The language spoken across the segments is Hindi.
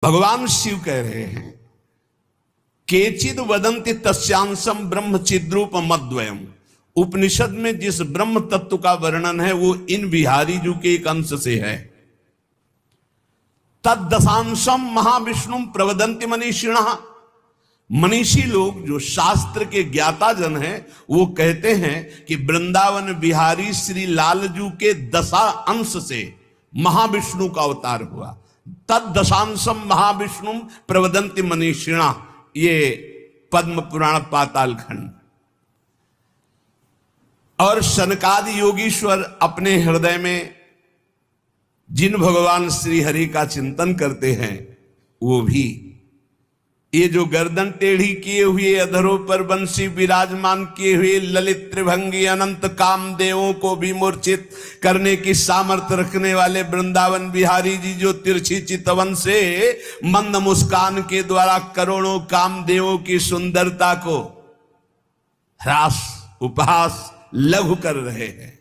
भगवान शिव कह रहे हैं केचिद वदंति तस्यांशम ब्रह्म चिद्रूप मद्वयम। उपनिषद में जिस ब्रह्म तत्व का वर्णन है वो इन बिहारी जी के एक अंश से है। तद दशांशम महाविष्णु प्रवदंति मनीषिणः। मनीषी लोग जो शास्त्र के ज्ञाता जन हैं वो कहते हैं कि वृंदावन बिहारी श्री लालजू के दशा अंश से महाविष्णु का अवतार हुआ। तद दशांशम महाविष्णु प्रवदंति मनीषिणः, ये पद्म पुराण पाताल खंड। और सनकादि योगीश्वर अपने हृदय में जिन भगवान श्री हरि का चिंतन करते हैं वो भी ये जो गर्दन टेढ़ी किए हुए अधरों पर बंसी विराजमान किए हुए ललित त्रिभंगी अनंत कामदेवों को भी मूर्छित करने की सामर्थ्य रखने वाले वृंदावन बिहारी जी जो तिरछी चितवन से मंद मुस्कान के द्वारा करोड़ों कामदेवों की सुंदरता को ह्रास उपहास लघु कर रहे हैं,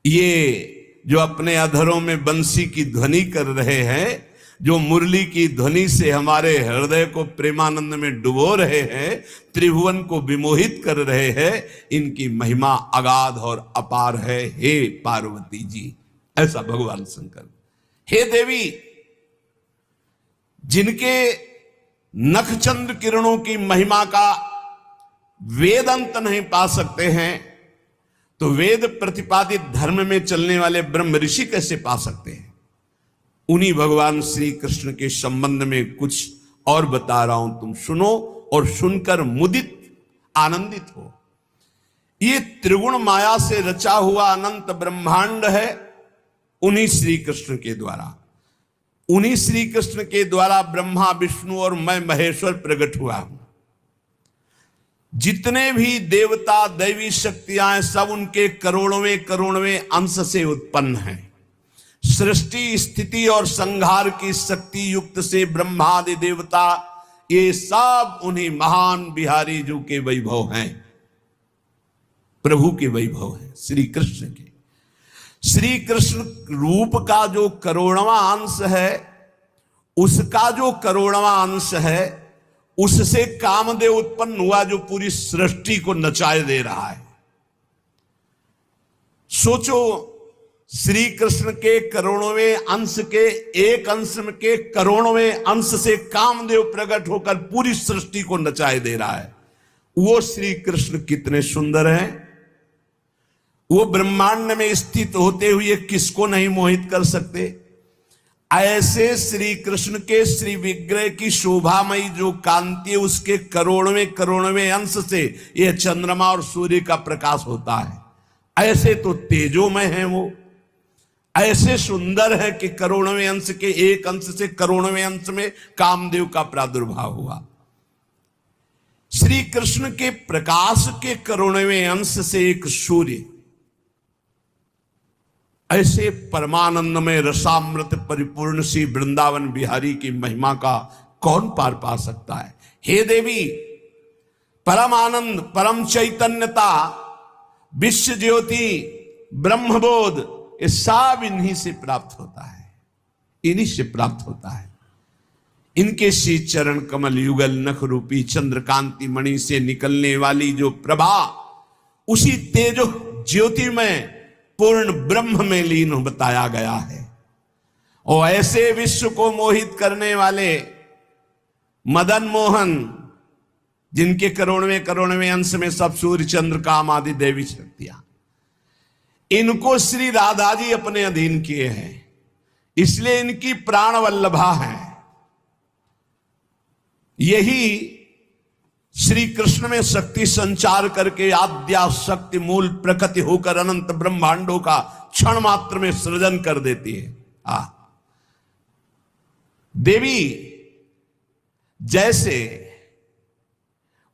ये जो अपने अधरों में बंसी की ध्वनि कर रहे हैं, जो मुरली की ध्वनि से हमारे हृदय को प्रेमानंद में डुबो रहे हैं, त्रिभुवन को विमोहित कर रहे हैं, इनकी महिमा अगाध और अपार है। हे पार्वती जी, ऐसा भगवान शंकर। हे देवी, जिनके नखचंद्र किरणों की महिमा का वेद अंत नहीं पा सकते हैं, तो वेद प्रतिपादित धर्म में चलने वाले ब्रह्म ऋषि कैसे पा सकते हैं। उन्हीं भगवान श्री कृष्ण के संबंध में कुछ और बता रहा हूं, तुम सुनो और सुनकर मुदित आनंदित हो। ये त्रिगुण माया से रचा हुआ अनंत ब्रह्मांड है उन्हीं श्री कृष्ण के द्वारा। उन्हीं श्री कृष्ण के द्वारा ब्रह्मा विष्णु और मैं महेश्वर प्रकट हुआ हूं। जितने भी देवता दैवी शक्तियां सब उनके करोड़वें करोड़वें अंश से उत्पन्न हैं। सृष्टि स्थिति और संहार की शक्ति युक्त से ब्रह्मादि देवता ये सब उन्हीं महान बिहारी जी के वैभव हैं, प्रभु के वैभव हैं, श्री कृष्ण के। श्री कृष्ण रूप का जो करोड़वां अंश है, उसका जो करोड़वां अंश है, उससे कामदेव उत्पन्न हुआ जो पूरी सृष्टि को नचाए दे रहा है। सोचो, श्री कृष्ण के करोड़वें अंश के एक अंश के करोड़वें अंश से कामदेव प्रकट होकर पूरी सृष्टि को नचाए दे रहा है। वो श्री कृष्ण कितने सुंदर हैं। वो ब्रह्मांड में स्थित होते हुए किसको नहीं मोहित कर सकते। ऐसे श्री कृष्ण के श्री विग्रह की शोभामयी जो कांति है, उसके करोड़वें करोड़वें अंश से यह चंद्रमा और सूर्य का प्रकाश होता है। ऐसे तो तेजोमय हैं वो, ऐसे सुंदर है कि करोड़वें अंश के एक अंश से करोड़वें अंश में कामदेव का प्रादुर्भाव हुआ। श्री कृष्ण के प्रकाश के करोड़वें अंश से एक सूर्य, ऐसे परमानंद में रसामृत परिपूर्ण सी वृंदावन बिहारी की महिमा का कौन पार पा सकता है। हे देवी, परम आनंद, परम चैतन्यता, विश्व ज्योति, ब्रह्मबोध, ये सब इन्हीं से प्राप्त होता है, इन्हीं से प्राप्त होता है। इनके श्री चरण कमल युगल नख रूपी चंद्रकांति मणि से निकलने वाली जो प्रभा, उसी तेजो ज्योति में पूर्ण ब्रह्म में लीन बताया गया है। और ऐसे विश्व को मोहित करने वाले मदन मोहन, जिनके करोड़वें करोड़वें अंश में सब सूर्य चंद्र काम आदि देवी शक्तियां, इनको श्री राधा जी अपने अधीन किए हैं, इसलिए इनकी प्राण वल्लभा है। यही श्री कृष्ण में शक्ति संचार करके आद्या शक्ति मूल प्रकृति होकर अनंत ब्रह्मांडों का क्षण मात्र में सृजन कर देती है। देवी, जैसे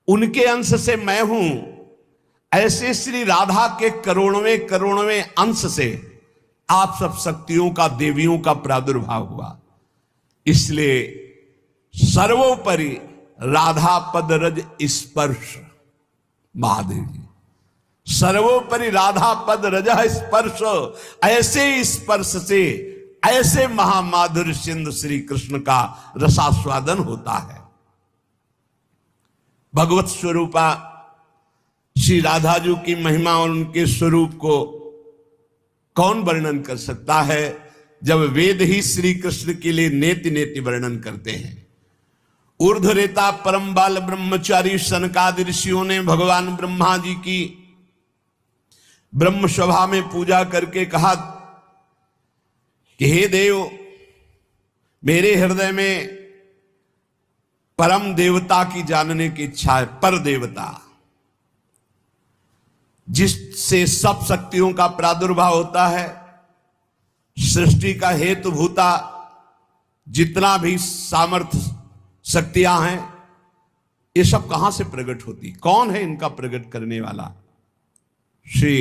उनके अंश से मैं हूं, ऐसे श्री राधा के करोड़वें करोड़वें अंश से आप सब शक्तियों का, देवियों का प्रादुर्भाव हुआ। इसलिए सर्वोपरि राधा पद रज स्पर्श, महादेव जी, सर्वोपरि राधा पद रज स्पर्श, ऐसे स्पर्श से ऐसे महामाधुर्य सिंधु श्री कृष्ण का रसास्वादन होता है। भगवत स्वरूपा श्री राधा जी की महिमा और उनके स्वरूप को कौन वर्णन कर सकता है, जब वेद ही श्री कृष्ण के लिए नेति नेति वर्णन करते हैं। ऊर्ध्वरेता परम बाल ब्रह्मचारी सनकादि ऋषियों ने भगवान ब्रह्मा जी की ब्रह्म सभा में पूजा करके कहा कि हे देव, मेरे हृदय में परम देवता की जानने की इच्छा है। पर देवता जिससे सब शक्तियों का प्रादुर्भाव होता है, सृष्टि का हेतु भूता जितना भी सामर्थ्य शक्तियां हैं, ये सब कहां से प्रकट होती? कौन है इनका प्रकट करने वाला? श्री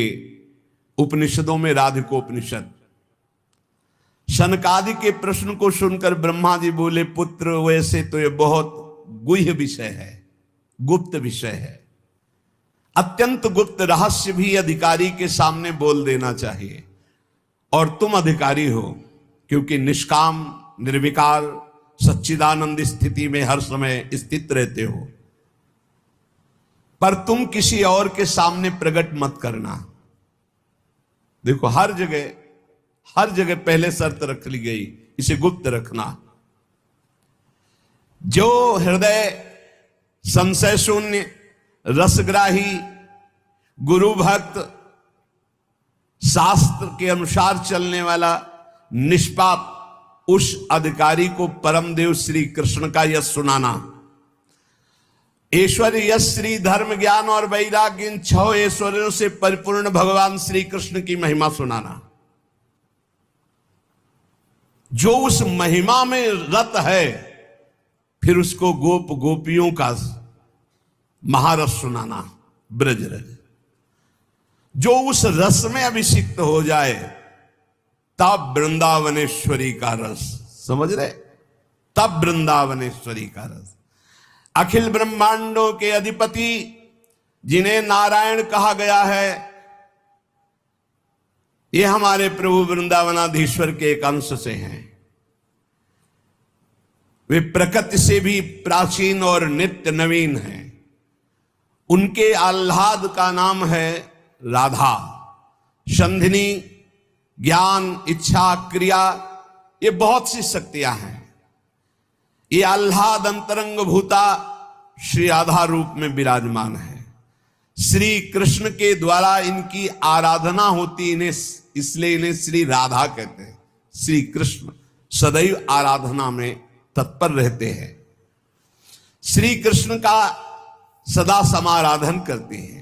उपनिषदों में राधिकोपनिषद। सनकादि के प्रश्न को सुनकर ब्रह्मा जी बोले, पुत्र वैसे तो ये बहुत गुह्य विषय है, गुप्त विषय है, अत्यंत गुप्त रहस्य भी अधिकारी के सामने बोल देना चाहिए। और तुम अधिकारी हो, क्योंकि निष्काम निर्विकार सच्चिदानंद स्थिति में हर समय स्थित रहते हो। पर तुम किसी और के सामने प्रकट मत करना। देखो, हर जगह पहले शर्त रख ली गई, इसे गुप्त रखना। जो हृदय संशय शून्य, रसग्राही, गुरु भक्त, शास्त्र के अनुसार चलने वाला, निष्पाप, उस अधिकारी को परम देव श्री कृष्ण का यश सुनाना। ऐश्वर्य, यश, श्री, धर्म, ज्ञान और वैराग्य, इन 6 ऐश्वर्यों से परिपूर्ण भगवान श्री कृष्ण की महिमा सुनाना। जो उस महिमा में रत है, फिर उसको गोप गोपियों का महारस सुनाना, ब्रज रज। जो उस रस में अभिषिक्त हो जाए, तब वृंदावनेश्वरी का रस, समझ रहे? तब वृंदावनेश्वरी का रस। अखिल ब्रह्मांडों के अधिपति, जिन्हें नारायण कहा गया है, ये हमारे प्रभु वृंदावनाधीश्वर के एक अंश से हैं। वे प्रकृति से भी प्राचीन और नित्य नवीन हैं। उनके आह्लाद का नाम है राधा। संधिनी, ज्ञान, इच्छा, क्रिया, ये बहुत सी शक्तियां हैं। ये आह्लाद अंतरंग भूता श्री राधा रूप में विराजमान है। श्री कृष्ण के द्वारा इनकी आराधना होती, इन्हें इसलिए इन्हें श्री राधा कहते हैं। श्री कृष्ण सदैव आराधना में तत्पर रहते हैं, श्री कृष्ण का सदा समाराधन करते हैं।